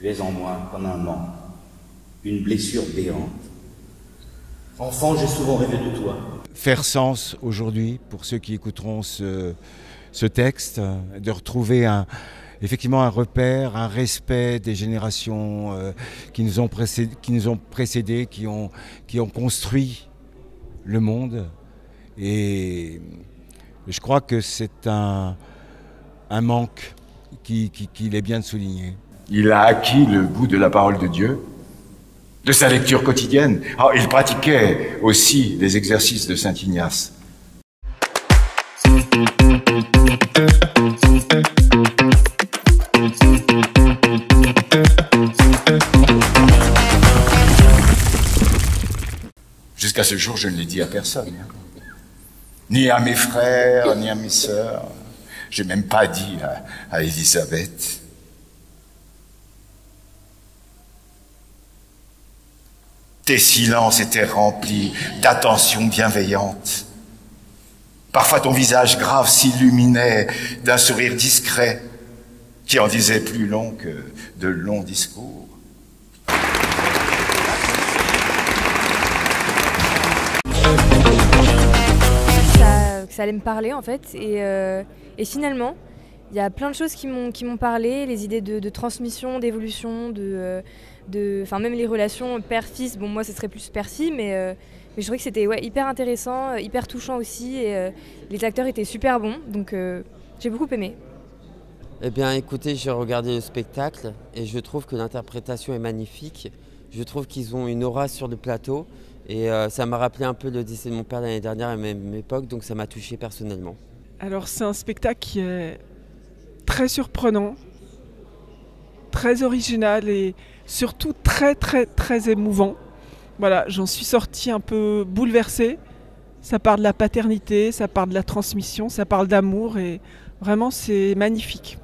Tu es en moi comme un manque, une blessure béante. Enfant, j'ai souvent rêvé de toi. Faire sens aujourd'hui, pour ceux qui écouteront ce texte, de retrouver effectivement un repère, un respect des générations qui nous ont précédés, qui ont construit le monde. Et je crois que c'est un manque qu'il est bien de souligner. Il a acquis le goût de la parole de Dieu, de sa lecture quotidienne. Il pratiquait aussi les exercices de saint Ignace. Jusqu'à ce jour, je ne l'ai dit à personne. Ni à mes frères, ni à mes sœurs. Je n'ai même pas dit à Élisabeth. Tes silences étaient remplis d'attention bienveillante. Parfois ton visage grave s'illuminait d'un sourire discret qui en disait plus long que de longs discours. Ça allait me parler en fait et finalement il y a plein de choses qui m'ont parlé, les idées de transmission, d'évolution, enfin même les relations père-fils. Bon, moi ce serait plus père-fille, mais je trouvais que c'était hyper intéressant, hyper touchant aussi, et les acteurs étaient super bons, donc j'ai beaucoup aimé. Eh bien écoutez, j'ai regardé le spectacle et je trouve que l'interprétation est magnifique. Je trouve qu'ils ont une aura sur le plateau et ça m'a rappelé un peu le décès de mon père l'année dernière à la même époque, donc ça m'a touché personnellement. Alors c'est un spectacle qui est très surprenant, très original et surtout très émouvant. Voilà, j'en suis sortie un peu bouleversée. Ça parle de la paternité, ça parle de la transmission, ça parle d'amour et vraiment c'est magnifique.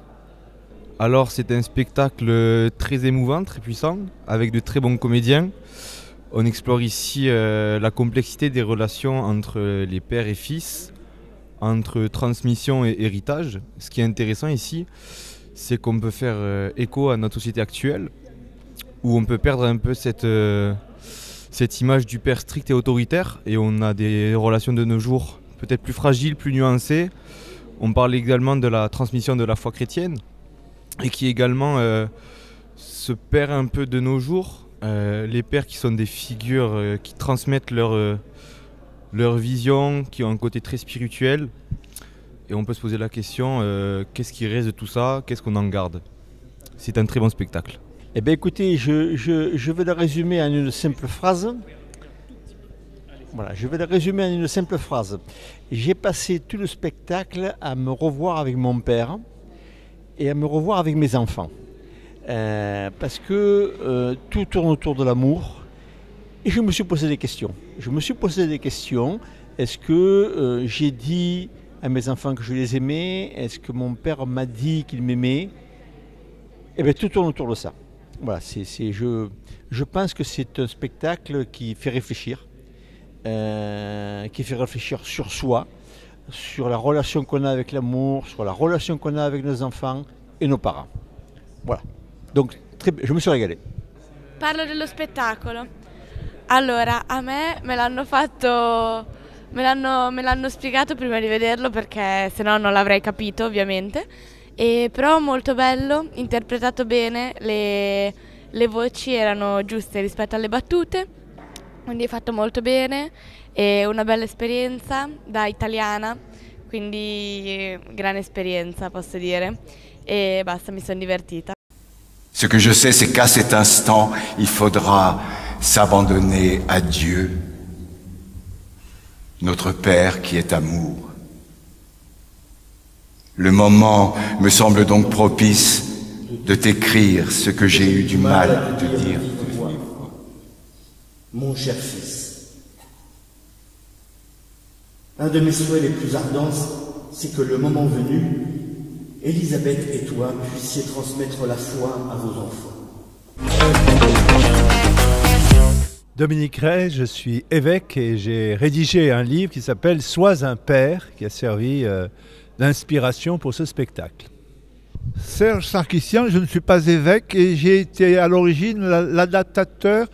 Alors c'est un spectacle très émouvant, très puissant, avec de très bons comédiens. On explore ici la complexité des relations entre les pères et fils, entre transmission et héritage. Ce qui est intéressant ici, c'est qu'on peut faire écho à notre société actuelle, où on peut perdre un peu cette image du père strict et autoritaire, et on a des relations de nos jours peut-être plus fragiles, plus nuancées. On parle également de la transmission de la foi chrétienne, et qui également se perd un peu de nos jours. Les pères qui sont des figures qui transmettent leur vision, qui ont un côté très spirituel. Et on peut se poser la question, qu'est-ce qui reste de tout ça? Qu'est-ce qu'on en garde? C'est un très bon spectacle. Eh bien écoutez, je vais le résumer en une simple phrase. Voilà, je vais le résumer en une simple phrase. J'ai passé tout le spectacle à me revoir avec mon père et à me revoir avec mes enfants. Parce que tout tourne autour de l'amour et je me suis posé des questions. Est-ce que j'ai dit à mes enfants que je les aimais? Est-ce que mon père m'a dit qu'il m'aimait? Eh bien tout tourne autour de ça. Voilà, je pense que c'est un spectacle qui fait réfléchir sur soi, sur la relation qu'on a avec l'amour, sur la relation qu'on a avec nos enfants et nos parents. Voilà. Donc, je me suis régalé. Parlo dello spettacolo. Allora, a me l'hanno fatto, me l'hanno spiegato prima di vederlo perché sennò non l'avrei capito ovviamente. Però molto bello, interpretato bene, le voci erano giuste rispetto alle battute, quindi è fatto molto bene, e una bella esperienza da italiana, quindi grande esperienza posso dire, e basta, mi sono divertita. Ce que je sais, c'est qu'à cet instant, il faudra s'abandonner à Dieu, notre Père qui est amour. Le moment me semble donc propice de t'écrire ce que j'ai eu du mal à te dire. Mon cher fils, un de mes souhaits les plus ardents, c'est que le moment venu, Élisabeth et toi puissiez transmettre la foi à vos enfants. Dominique Ray, je suis évêque et j'ai rédigé un livre qui s'appelle « Sois un père » qui a servi d'inspiration pour ce spectacle. Serge Sarkissian, je ne suis pas évêque et j'ai été à l'origine l'adaptateur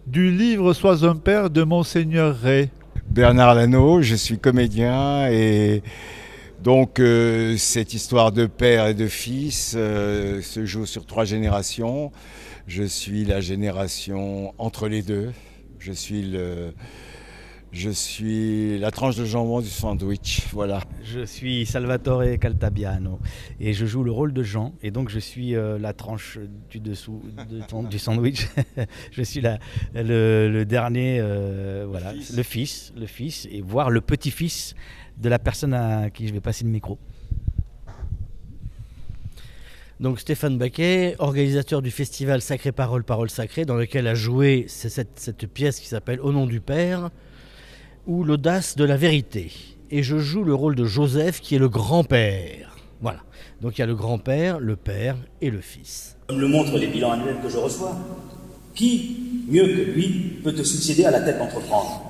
du livre Sois un père de Monseigneur Ray. Bernard Lano, je suis comédien et donc cette histoire de père et de fils se joue sur 3 générations. Je suis la génération entre les deux. Je suis la tranche de jambon du sandwich, voilà. Je suis Salvatore Caltabiano et je joue le rôle de Jean et donc je suis la tranche du dessous du sandwich. Je suis le dernier, voilà, le fils et voire le petit-fils de la personne à qui je vais passer le micro. Donc Stéphane Baquet, organisateur du festival Sacrée Parole, Parole Sacrée, dans lequel a joué cette pièce qui s'appelle Au nom du Père, ou l'audace de la vérité. Et je joue le rôle de Joseph, qui est le grand-père. Voilà. Donc il y a le grand-père, le père et le fils. Comme le montrent les bilans annuels que je reçois, qui, mieux que lui, peut te succéder à la tête d'entreprendre?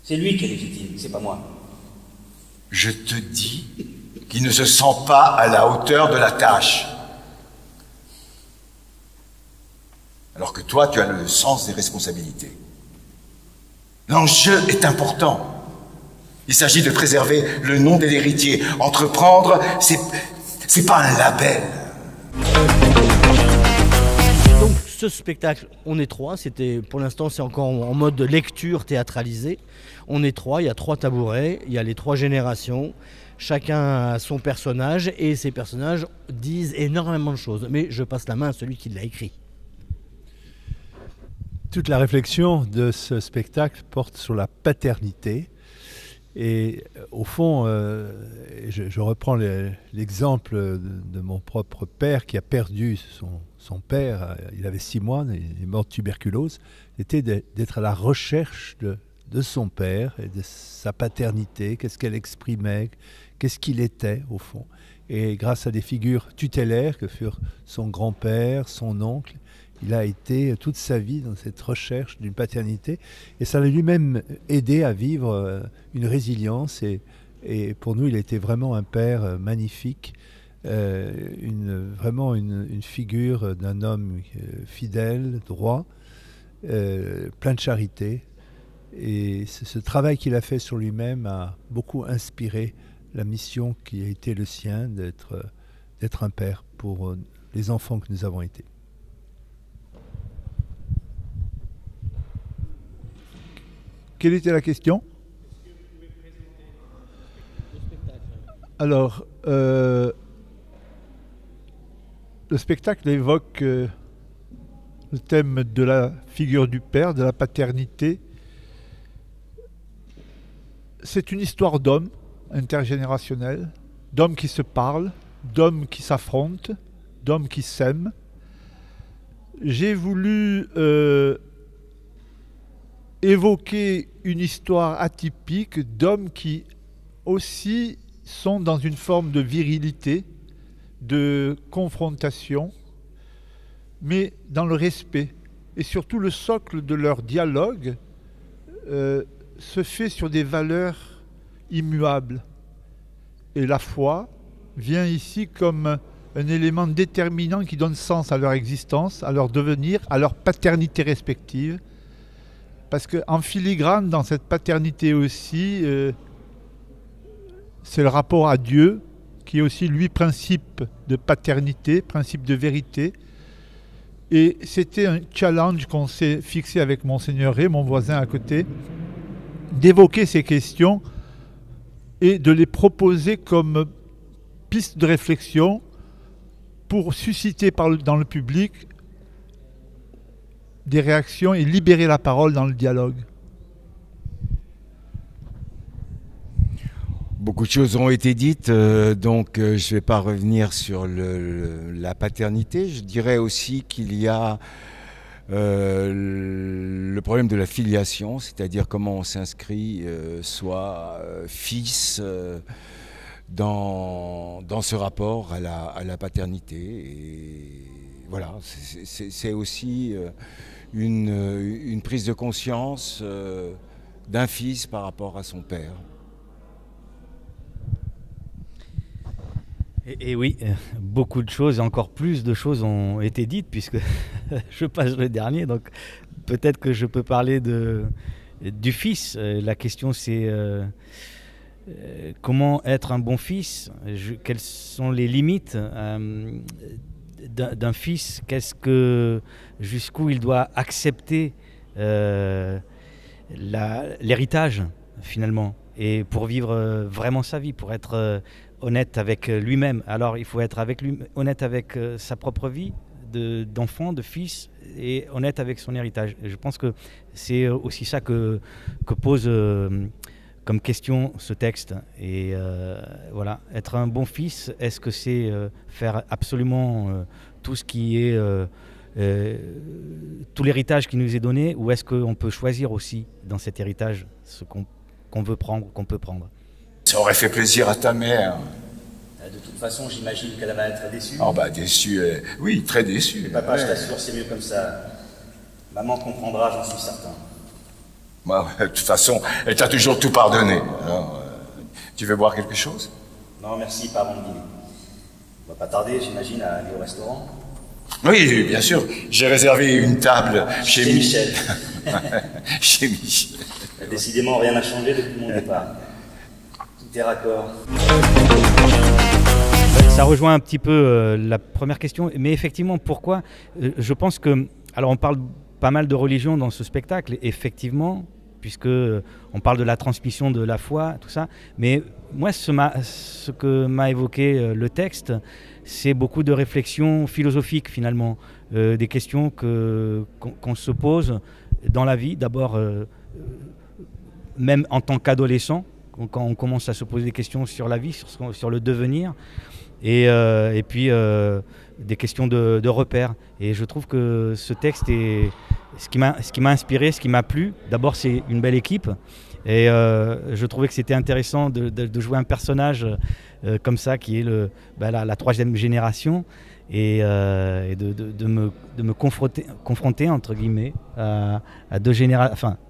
C'est lui qui est légitime, c'est pas moi. Je te dis qu'il ne se sent pas à la hauteur de la tâche. Alors que toi, tu as le sens des responsabilités. L'enjeu est important. Il s'agit de préserver le nom de l'héritier. Entreprendre, c'est pas un label. Donc ce spectacle, on est 3, pour l'instant c'est encore en mode lecture théâtralisée. On est 3, il y a 3 tabourets, il y a les 3 générations, chacun a son personnage et ces personnages disent énormément de choses. Mais je passe la main à celui qui l'a écrit. Toute la réflexion de ce spectacle porte sur la paternité. Et au fond, je reprends l'exemple de mon propre père qui a perdu son père. Il avait 6 mois, il est mort de tuberculose. C'était d'être à la recherche de son père et de sa paternité, qu'est-ce qu'elle exprimait, qu'est-ce qu'il était au fond. Et grâce à des figures tutélaires que furent son grand-père, son oncle, il a été toute sa vie dans cette recherche d'une paternité et ça l'a lui-même aidé à vivre une résilience et pour nous il était vraiment un père magnifique, vraiment une figure d'un homme fidèle, droit, plein de charité et ce travail qu'il a fait sur lui-même a beaucoup inspiré la mission qui a été le sien d'être un père pour les enfants que nous avons été. Quelle était la question? Alors, le spectacle évoque le thème de la figure du père, de la paternité. C'est une histoire d'hommes intergénérationnels, d'hommes qui se parlent, d'hommes qui s'affrontent, d'hommes qui s'aiment. J'ai voulu évoquer une histoire atypique d'hommes qui aussi sont dans une forme de virilité, de confrontation, mais dans le respect. Et surtout le socle de leur dialogue se fait sur des valeurs immuables. Et la foi vient ici comme un élément déterminant qui donne sens à leur existence, à leur devenir, à leur paternité respective. Parce qu'en filigrane, dans cette paternité aussi, c'est le rapport à Dieu, qui est aussi, lui, principe de paternité, principe de vérité. Et c'était un challenge qu'on s'est fixé avec Monseigneur Ray, mon voisin à côté, d'évoquer ces questions et de les proposer comme piste de réflexion pour susciter dans le public des réactions et libérer la parole dans le dialogue. Beaucoup de choses ont été dites, donc je ne vais pas revenir sur la paternité. Je dirais aussi qu'il y a le problème de la filiation, c'est-à-dire comment on s'inscrit soit fils dans ce rapport à la paternité. Et voilà, c'est aussi une prise de conscience d'un fils par rapport à son père. Et oui, beaucoup de choses, encore plus de choses ont été dites puisque je passe le dernier, donc peut-être que je peux parler du fils. La question c'est comment être un bon fils, quelles sont les limites d'un fils, jusqu'où il doit accepter l'héritage finalement, et pour vivre vraiment sa vie, pour être honnête avec lui-même. Alors il faut être honnête avec sa propre vie d'enfant, de fils, et honnête avec son héritage. Et je pense que c'est aussi ça que pose comme question ce texte. Et voilà, être un bon fils, est-ce que c'est faire absolument tout ce qui est tout l'héritage qui nous est donné, ou est-ce qu'on peut choisir aussi dans cet héritage ce qu'on veut prendre, qu'on peut prendre? Ça aurait fait plaisir à ta mère. De toute façon, j'imagine qu'elle va être déçue. Oh bah déçue, oui, très déçue. Papa, je t'assure, c'est mieux comme ça. Maman comprendra, j'en suis certain. Bah, de toute façon, elle t'a toujours tout pardonné. Alors, tu veux boire quelque chose? Non, merci, pas avant le dîner. On va pas tarder, j'imagine, à aller au restaurant. Oui, bien sûr. J'ai réservé une table chez Michel. Chez Michel. Décidément, rien n'a changé depuis mon départ. Tout est raccord. Ça rejoint un petit peu la première question, mais effectivement, pourquoi je pense que... Alors, on parle pas mal de religion dans ce spectacle, effectivement, puisque on parle de la transmission de la foi, tout ça. Mais moi, ce que m'a évoqué le texte, c'est beaucoup de réflexions philosophiques, finalement, des questions qu'on se pose dans la vie. D'abord, même en tant qu'adolescent, quand on commence à se poser des questions sur la vie, sur le devenir, et puis des questions de repères. Et je trouve que ce texte est ce qui m'a inspiré, ce qui m'a plu. D'abord, c'est une belle équipe, et je trouvais que c'était intéressant de jouer un personnage comme ça, qui est la troisième génération, et de me confronter entre guillemets à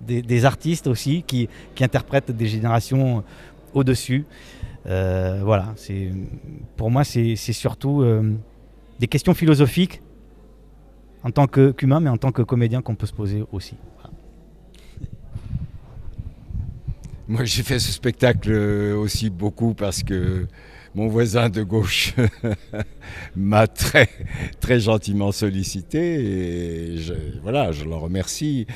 des artistes aussi qui interprètent des générations au-dessus. Voilà, pour moi c'est surtout des questions philosophiques en tant qu'humain, mais en tant que comédien qu'on peut se poser aussi. Voilà. Moi j'ai fait ce spectacle aussi beaucoup parce que mon voisin de gauche m'a très, très gentiment sollicité, et je l'en remercie.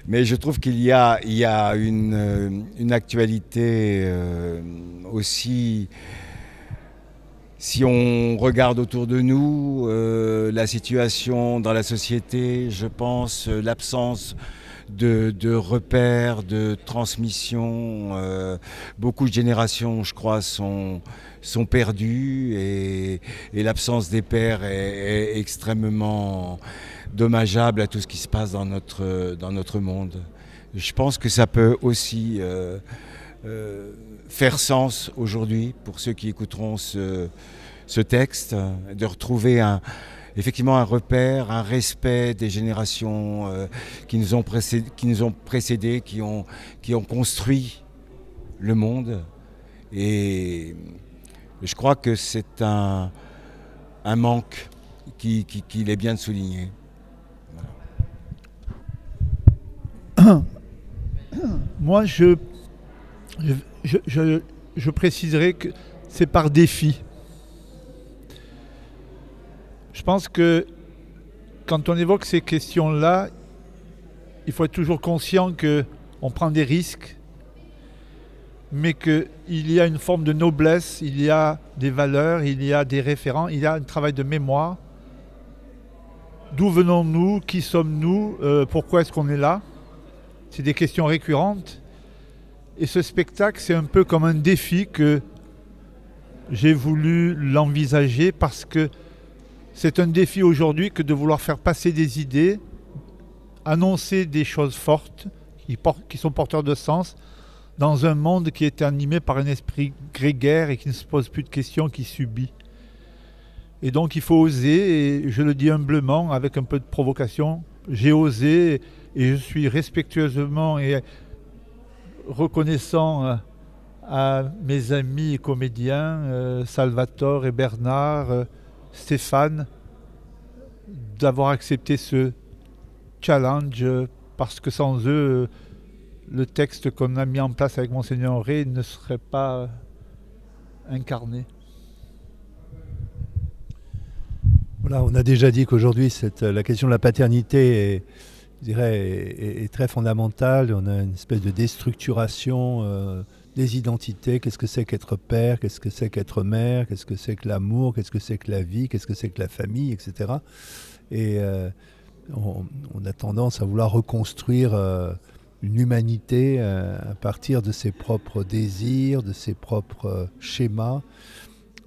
Mais je trouve qu'il y a une actualité aussi. Si on regarde autour de nous, la situation dans la société, je pense, l'absence de repères, de transmission, beaucoup de générations, je crois, sont perdues, et l'absence des pères est extrêmement dommageable à tout ce qui se passe dans notre monde. Je pense que ça peut aussi faire sens aujourd'hui pour ceux qui écouteront ce texte, de retrouver effectivement un repère, un respect des générations qui nous ont précédés, qui ont construit le monde. Et je crois que c'est un manque qu'il est bien de souligner. Voilà. Moi, je préciserai que c'est par défi. Je pense que quand on évoque ces questions-là, il faut être toujours conscient qu'on prend des risques, mais qu'il y a une forme de noblesse, il y a des valeurs, il y a des référents, il y a un travail de mémoire. D'où venons-nous? Qui sommes-nous? Pourquoi est-ce qu'on est là? C'est des questions récurrentes. Et ce spectacle, c'est un peu comme un défi que j'ai voulu l'envisager, parce que c'est un défi aujourd'hui que de vouloir faire passer des idées, annoncer des choses fortes qui sont porteurs de sens dans un monde qui est animé par un esprit grégaire et qui ne se pose plus de questions, qui subit. Et donc il faut oser, et je le dis humblement, avec un peu de provocation, j'ai osé, et je suis respectueusement et reconnaissant à mes amis comédiens, Salvatore et Bernard, Stéphane, d'avoir accepté ce challenge, parce que sans eux, le texte qu'on a mis en place avec Monseigneur Ré ne serait pas incarné. Voilà, on a déjà dit qu'aujourd'hui, la question de la paternité est très fondamentale. On a une espèce de déstructuration des identités. Qu'est-ce que c'est qu'être père? Qu'est-ce que c'est qu'être mère? Qu'est-ce que c'est que l'amour? Qu'est-ce que c'est que la vie? Qu'est-ce que c'est que la famille, etc. Et on a tendance à vouloir reconstruire une humanité à partir de ses propres désirs, de ses propres schémas.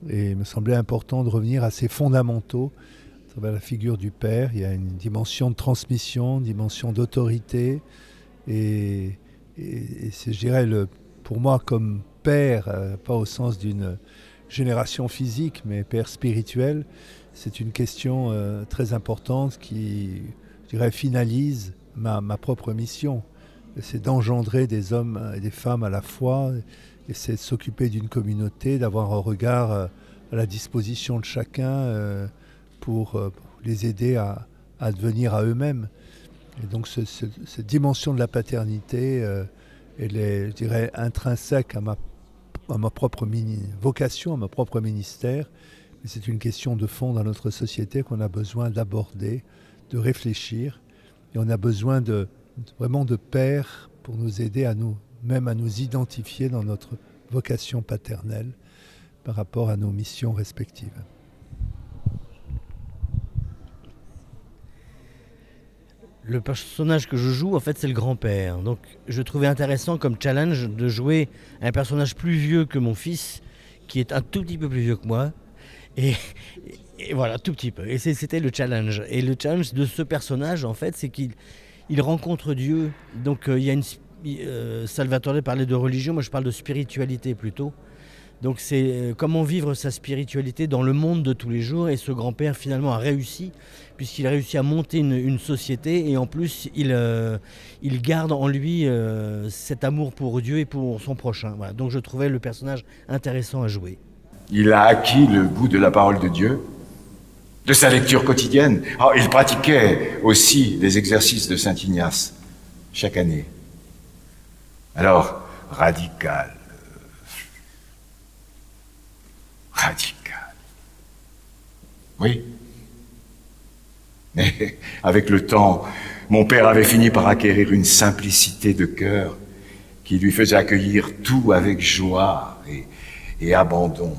Et il me semblait important de revenir à ces fondamentaux à travers la figure du père. Il y a une dimension de transmission, une dimension d'autorité. Et c'est, je dirais, pour moi, comme père, pas au sens d'une génération physique, mais père spirituel, c'est une question très importante qui, je dirais, finalise ma propre mission. C'est d'engendrer des hommes et des femmes à la fois, et c'est de s'occuper d'une communauté, d'avoir un regard à la disposition de chacun pour les aider à devenir à eux-mêmes. Et donc cette dimension de la paternité, elle est, je dirais, intrinsèque à ma propre vocation, à mon propre ministère. Mais c'est une question de fond dans notre société qu'on a besoin d'aborder, de réfléchir. Et on a besoin vraiment de pères pour nous aider à nous identifier dans notre vocation paternelle par rapport à nos missions respectives. Le personnage que je joue, en fait, c'est le grand-père. Donc, je trouvais intéressant comme challenge de jouer un personnage plus vieux que mon fils, qui est un tout petit peu plus vieux que moi. Et voilà, tout petit peu. Et c'était le challenge. Et le challenge de ce personnage, en fait, c'est qu'il rencontre Dieu. Donc, il y a Salvatore parlait de religion, moi je parle de spiritualité plutôt. Donc c'est comment vivre sa spiritualité dans le monde de tous les jours. Et ce grand-père finalement a réussi, puisqu'il a réussi à monter une société. Et en plus, il garde en lui cet amour pour Dieu et pour son prochain. Voilà. Donc je trouvais le personnage intéressant à jouer. Il a acquis le goût de la parole de Dieu, de sa lecture quotidienne. Oh, il pratiquait aussi les exercices de Saint Ignace chaque année. Alors, radical. Oui. Mais avec le temps, mon père avait fini par acquérir une simplicité de cœur qui lui faisait accueillir tout avec joie et abandon.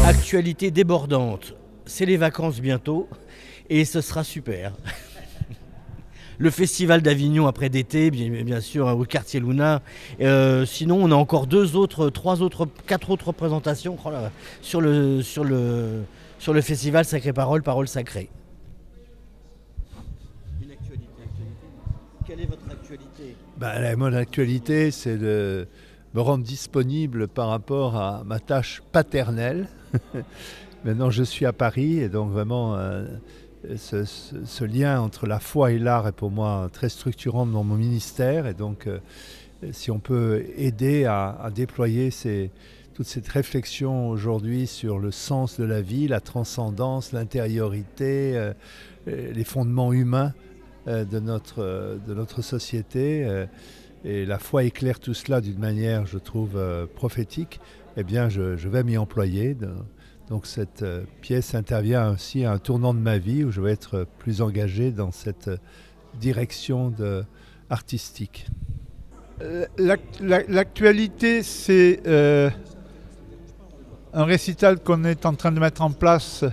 Actualité débordante. C'est les vacances bientôt et ce sera super. Le festival d'Avignon après d'été, bien sûr, au quartier Luna. Sinon, on a encore 4 autres représentations sur le festival Sacré Parole, Parole Sacrée. Une actualité. Quelle est votre actualité? Mon actualité, c'est de me rendre disponible par rapport à ma tâche paternelle. Maintenant, je suis à Paris et donc vraiment... Ce lien entre la foi et l'art est pour moi très structurant dans mon ministère. Et donc, si on peut aider à déployer toute cette réflexion aujourd'hui sur le sens de la vie, la transcendance, l'intériorité, les fondements humains de notre société, et la foi éclaire tout cela d'une manière, je trouve, prophétique, eh bien, je vais m'y employer. Donc cette pièce intervient aussi à un tournant de ma vie où je vais être plus engagé dans cette direction artistique. L'actualité, c'est un récital qu'on est en train de mettre en place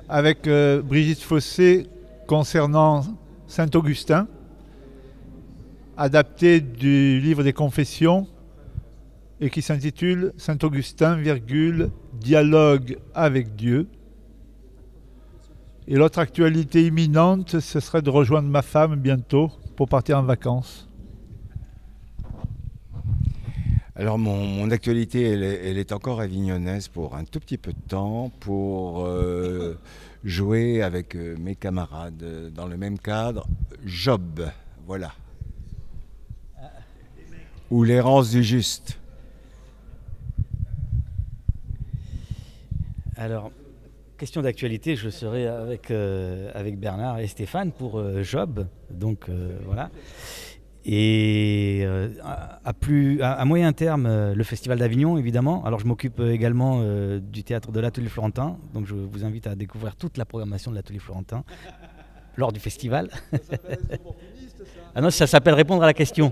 avec Brigitte Fossé concernant Saint-Augustin, adapté du livre des Confessions, et qui s'intitule Saint-Augustin, dialogue avec Dieu. Et l'autre actualité imminente, ce serait de rejoindre ma femme bientôt pour partir en vacances. Alors mon actualité, elle est encore avignonnaise pour un tout petit peu de temps, pour jouer avec mes camarades dans le même cadre, Job, voilà. ou l'errance du juste? Alors, question d'actualité, je serai avec Bernard et Stéphane pour Job, donc voilà. Et à moyen terme, le Festival d'Avignon, évidemment. Alors, je m'occupe également du théâtre de l'Atelier Florentin, donc je vous invite à découvrir toute la programmation de l'Atelier Florentin lors du festival. Ah non, ça s'appelle répondre à la question.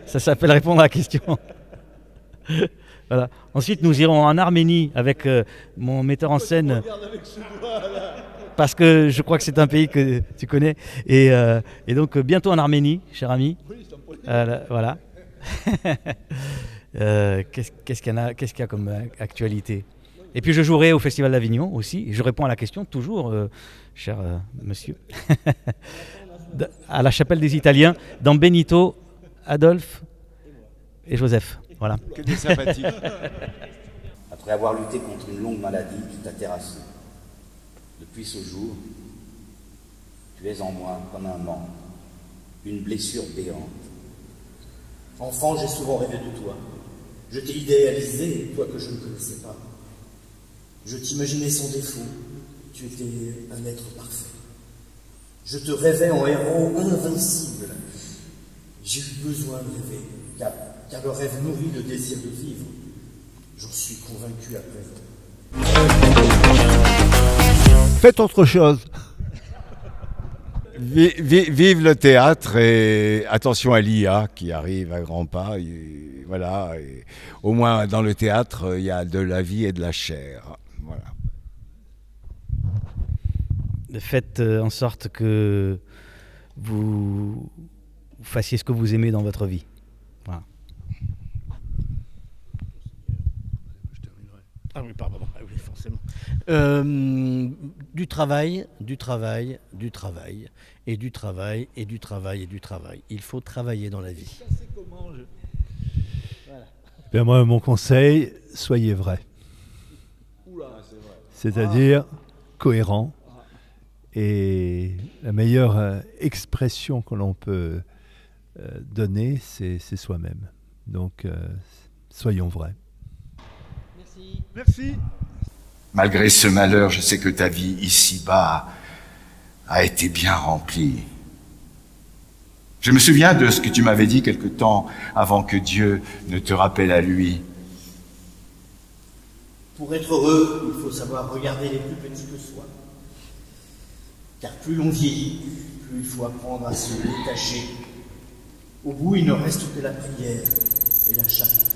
Ça s'appelle répondre à la question. Voilà. Ensuite, nous irons en Arménie avec mon metteur en scène, parce que je crois que c'est un pays que tu connais. Et donc, bientôt en Arménie, cher ami. Voilà. Qu'est-ce qu'il y a comme actualité? Et puis, je jouerai au Festival d'Avignon aussi. Je réponds à la question, toujours, cher monsieur, à la Chapelle des Italiens, dans Benito, Adolphe et Joseph. Voilà. Que des sympathiques. Après avoir lutté contre une longue maladie qui t'a terrassé, depuis ce jour, tu es en moi comme un membre, une blessure béante. Enfant, j'ai souvent rêvé de toi. Je t'ai idéalisé, toi que je ne connaissais pas. Je t'imaginais sans défaut. Tu étais un être parfait. Je te rêvais en héros invincible. J'ai eu besoin de rêver, car le rêve nourrit le désir de vivre. J'en suis convaincu à présent. Faites autre chose. Vive le théâtre et attention à l'IA qui arrive à grands pas. Et voilà, et au moins dans le théâtre, il y a de la vie et de la chair. Voilà. Faites en sorte que vous fassiez ce que vous aimez dans votre vie. Voilà. Ah oui, pardon. Ah oui, forcément. Du travail, du travail, du travail, et du travail, et du travail, et du travail. Il faut travailler dans la vie. Ben moi, mon conseil, soyez vrai. C'est-à-dire cohérent. Et la meilleure expression que l'on peut donner, c'est soi-même. Donc, soyons vrais. Merci. Merci. Malgré ce malheur, je sais que ta vie ici-bas a été bien remplie. Je me souviens de ce que tu m'avais dit quelque temps avant que Dieu ne te rappelle à lui. Pour être heureux, il faut savoir regarder les plus petits que soi. Car plus l'on vieillit, plus il faut apprendre à se détacher. Au bout, il ne reste que la prière et la charité.